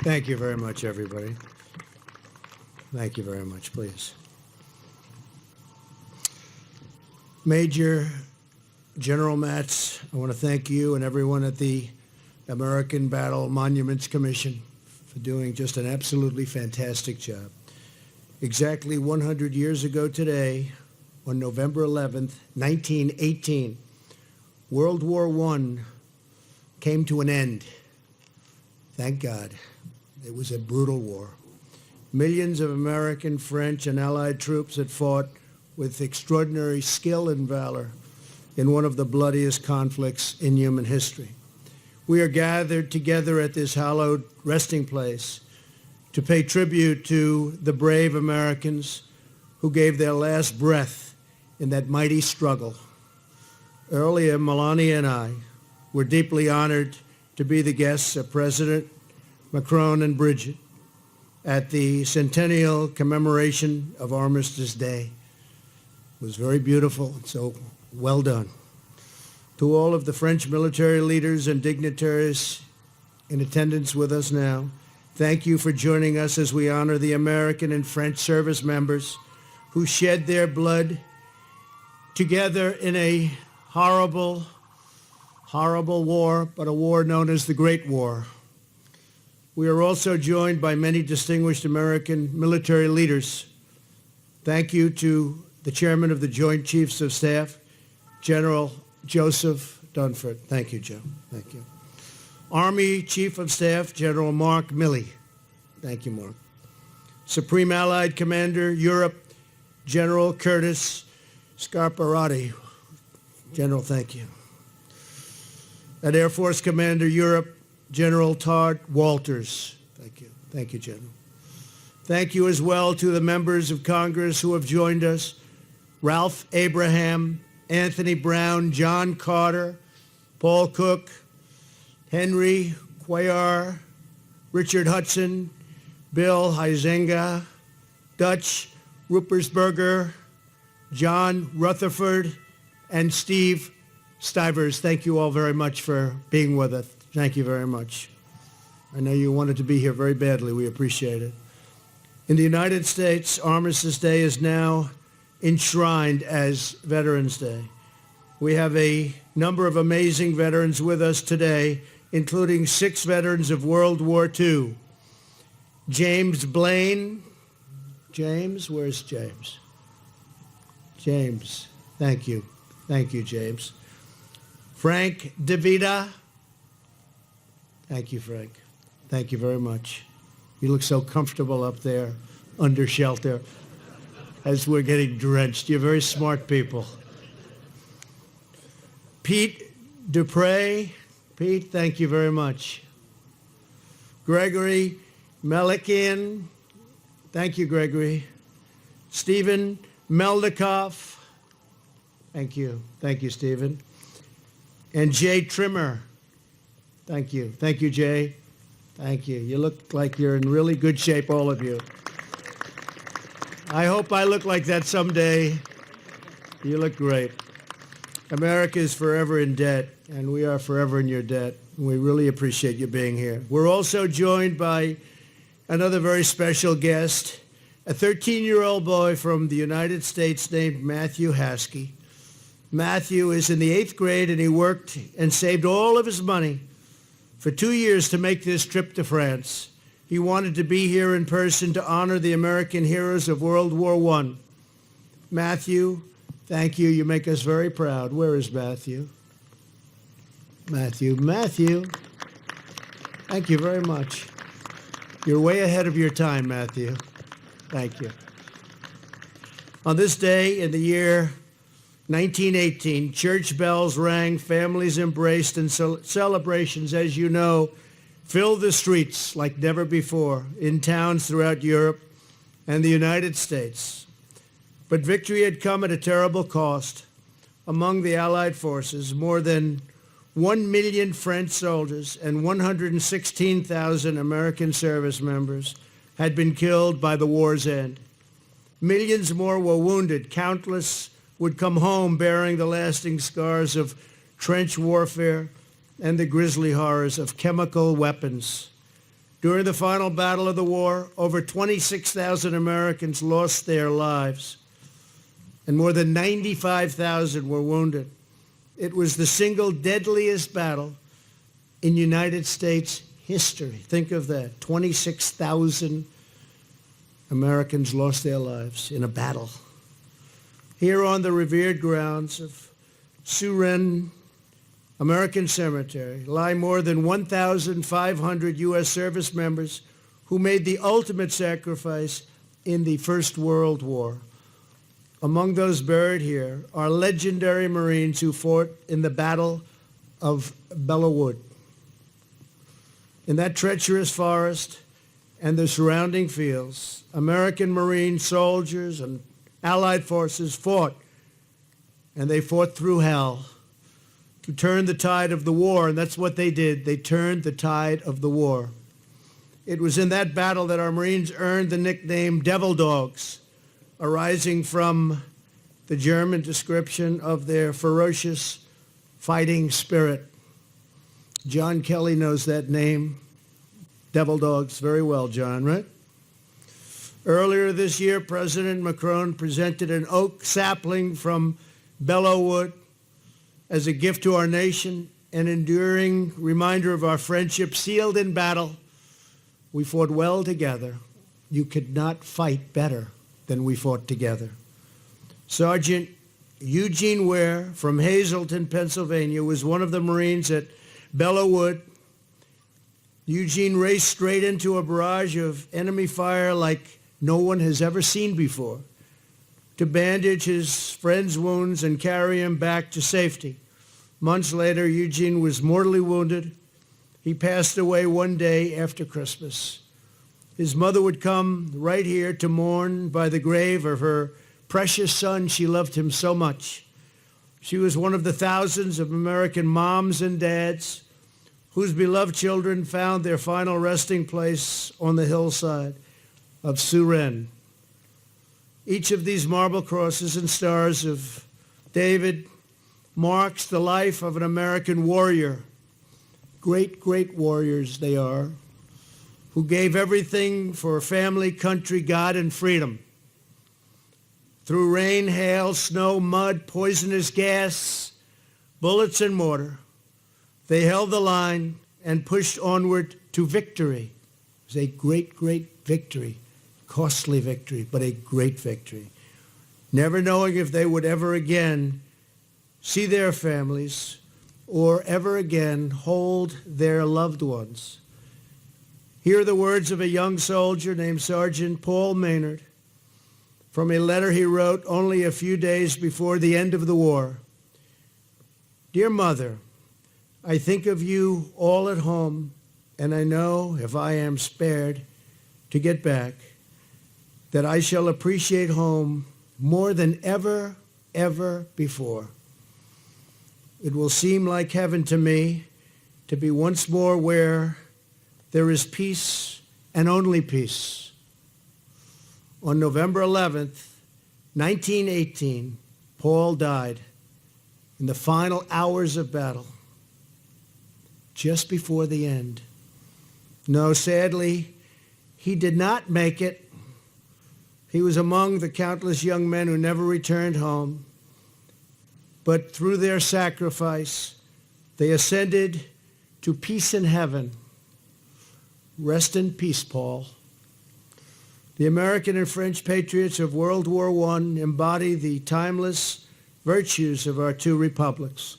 Thank you very much, everybody. Thank you very much, please. Major General Matz, I want to thank you and everyone at the American Battle Monuments Commission for doing just an absolutely fantastic job. Exactly 100 years ago today, on November 11th, 1918, World War I came to an end. Thank God. It was a brutal war. Millions of American, French, and Allied troops had fought with extraordinary skill and valor in one of the bloodiest conflicts in human history. We are gathered together at this hallowed resting place to pay tribute to the brave Americans who gave their last breath in that mighty struggle. Earlier, Melania and I were deeply honored to be the guests of President Macron and Bridget at the centennial commemoration of Armistice Day. It was very beautiful, so well done. To all of the French military leaders and dignitaries in attendance with us now, thank you for joining us as we honor the American and French service members who shed their blood together in a horrible, horrible war, but a war known as the Great War. We are also joined by many distinguished American military leaders. Thank you to the Chairman of the Joint Chiefs of Staff, General Joseph Dunford. Thank you, Joe. Thank you. Army Chief of Staff, General Mark Milley. Thank you, Mark. Supreme Allied Commander, Europe, General Curtis Scarparati. General, thank you. And Air Force Commander, Europe, General Todd Walters. Thank you. Thank you, General. Thank you as well to the members of Congress who have joined us: Ralph Abraham, Anthony Brown, John Carter, Paul Cook, Henry Cuellar, Richard Hudson, Bill Huizenga, Dutch Ruppersberger, John Rutherford, and Steve Stivers. Thank you all very much for being with us. Thank you very much. I know you wanted to be here very badly. We appreciate it. In the United States, Armistice Day is now enshrined as Veterans Day. We have a number of amazing veterans with us today, including 6 veterans of World War II. James Blaine. James, where's James? James, thank you. Thank you, James. Frank DeVita. Thank you, Frank. Thank you very much. You look so comfortable up there under shelter as we're getting drenched. You're very smart people. Pete Dupre. Pete, thank you very much. Gregory Melikian. Thank you, Gregory. Stephen Meldikoff. Thank you. Thank you, Stephen. And Jay Trimmer. Thank you. Thank you, Jay. Thank you. You look like you're in really good shape, all of you. I hope I look like that someday. You look great. America is forever in debt, and we are forever in your debt. We really appreciate you being here. We're also joined by another very special guest, a 13-year-old boy from the United States named Matthew Haskey. Matthew is in the 8th grade, and he worked and saved all of his money for 2 years to make this trip to France. He wanted to be here in person to honor the American heroes of World War I. Matthew, thank you. You make us very proud. Where is Matthew? Matthew. Matthew. Thank you very much. You're way ahead of your time, Matthew. Thank you. On this day in the year 1918, church bells rang, families embraced, and celebrations, as you know, filled the streets like never before in towns throughout Europe and the United States. But victory had come at a terrible cost. Among the Allied forces, more than 1 million French soldiers and 116,000 American service members had been killed by the war's end. Millions more were wounded. Countless would come home bearing the lasting scars of trench warfare and the grisly horrors of chemical weapons. During the final battle of the war, over 26,000 Americans lost their lives, and more than 95,000 were wounded. It was the single deadliest battle in United States history. Think of that. 26,000 Americans lost their lives in a battle. Here on the revered grounds of Suresnes American Cemetery lie more than 1,500 U.S. service members who made the ultimate sacrifice in the First World War. Among those buried here are legendary Marines who fought in the Battle of Belleau Wood. In that treacherous forest and the surrounding fields, American Marine soldiers and Allied forces fought, and they fought through hell to turn the tide of the war, and that's what they did. They turned the tide of the war. It was in that battle that our Marines earned the nickname Devil Dogs, arising from the German description of their ferocious fighting spirit. John Kelly knows that name, Devil Dogs, very well, John, right? Earlier this year, President Macron presented an oak sapling from Belleau Wood as a gift to our nation, an enduring reminder of our friendship sealed in battle. We fought well together. You could not fight better than we fought together. Sergeant Eugene Ware from Hazleton, Pennsylvania, was one of the Marines at Belleau Wood. Eugene raced straight into a barrage of enemy fire like no one has ever seen before, to bandage his friend's wounds and carry him back to safety. Months later, Eugene was mortally wounded. He passed away one day after Christmas. His mother would come right here to mourn by the grave of her precious son. She loved him so much. She was one of the thousands of American moms and dads whose beloved children found their final resting place on the hillside of Suresnes. Each of these marble crosses and stars of David marks the life of an American warrior. Great, great warriors they are, who gave everything for family, country, God, and freedom. Through rain, hail, snow, mud, poisonous gas, bullets, and mortar, they held the line and pushed onward to victory. It was a great, great victory. Costly victory, but a great victory. Never knowing if they would ever again see their families or ever again hold their loved ones. Hear the words of a young soldier named Sergeant Paul Maynard from a letter he wrote only a few days before the end of the war. Dear Mother, I think of you all at home, and I know if I am spared to get back, that I shall appreciate home more than ever, ever before. It will seem like heaven to me to be once more where there is peace and only peace. On November 11th, 1918, Paul died in the final hours of battle, just before the end. No, sadly, he did not make it. He was among the countless young men who never returned home. But through their sacrifice, they ascended to peace in heaven. Rest in peace, Paul. The American and French patriots of World War I embody the timeless virtues of our two republics: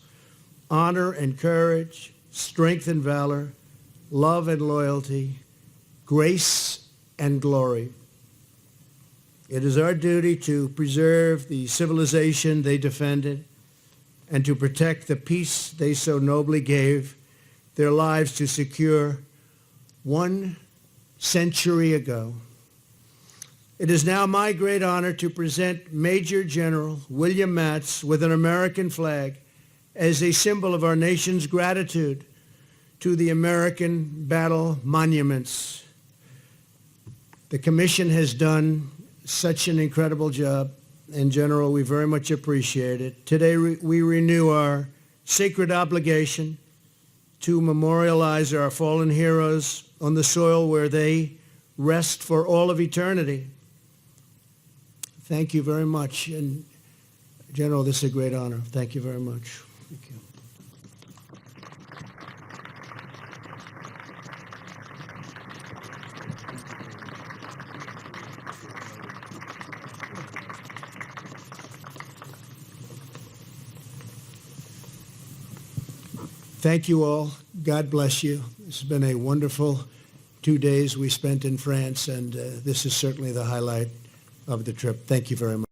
honor and courage, strength and valor, love and loyalty, grace and glory. It is our duty to preserve the civilization they defended and to protect the peace they so nobly gave their lives to secure 1 century ago. It is now my great honor to present Major General William Matz with an American flag as a symbol of our nation's gratitude to the American battle monuments. The commission has done such an incredible job, and General, we very much appreciate it. Today we renew our sacred obligation to memorialize our fallen heroes on the soil where they rest for all of eternity. Thank you very much. And General, this is a great honor. Thank you very much. Thank you. Thank you all. God bless you. This has been a wonderful 2 days we spent in France, and this is certainly the highlight of the trip. Thank you very much.